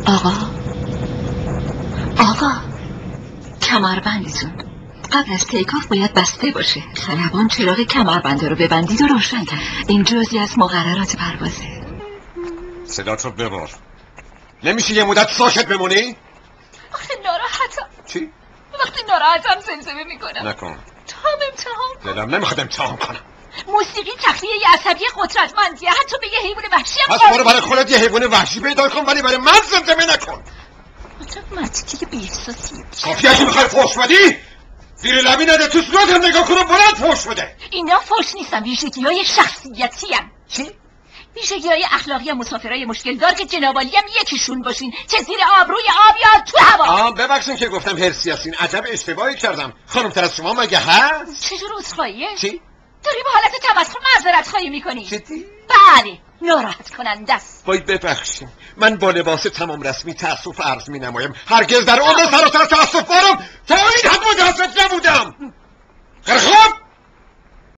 آقا کمربندتون قبل از تیکاف باید بسته باشه. خلبان چراغ کمربنده رو ببندید و روشن کن. این جزئی از مقررات پروازه. صداتو ببر. نمیشه یه مدت ساکت بمونی؟ آخه ناراحتم. چی؟ وقتی ناراحتم زمزمه میکنم. نکن. تو هم امتحان کن. دلم نمیخواد امتحان کنم. موسیقی تخلیه عصبی قدرتمندیه. حتی به یه حیوان وحشی هم پس برو برای خودت یه حیوان وحشی پیدا کن، ولی برای من زمزمه نکن. متکی بی احساسی. کافیه که میخوای فحش بدی؟ زیر لبی نده، تو صورتم نگاه کنم، بلند فحش بده. اینا فحش نیستن، ویژگی‌های شخصیتی هم. چی؟ ویژگی‌های اخلاقی مسافرای مشکل دار که جنابالی هم یکیشون باشین، چه زیر آب روی آب یا تو هوا. ببخشید که گفتم هرسی هستین. عجب اشتباهی کردم. خانم‌تر از شما مگه هست؟ چه جور عذرخواهیه؟ چی؟ داری با حالت تمسخر معذرت خواهی میکنی. جدی؟ بله، ناراحت کننده است. وای ببخشید، من با لباس تمام رسمی تأسف عرض می نمایم. هرگز در عمر سر و سر تأسف بارم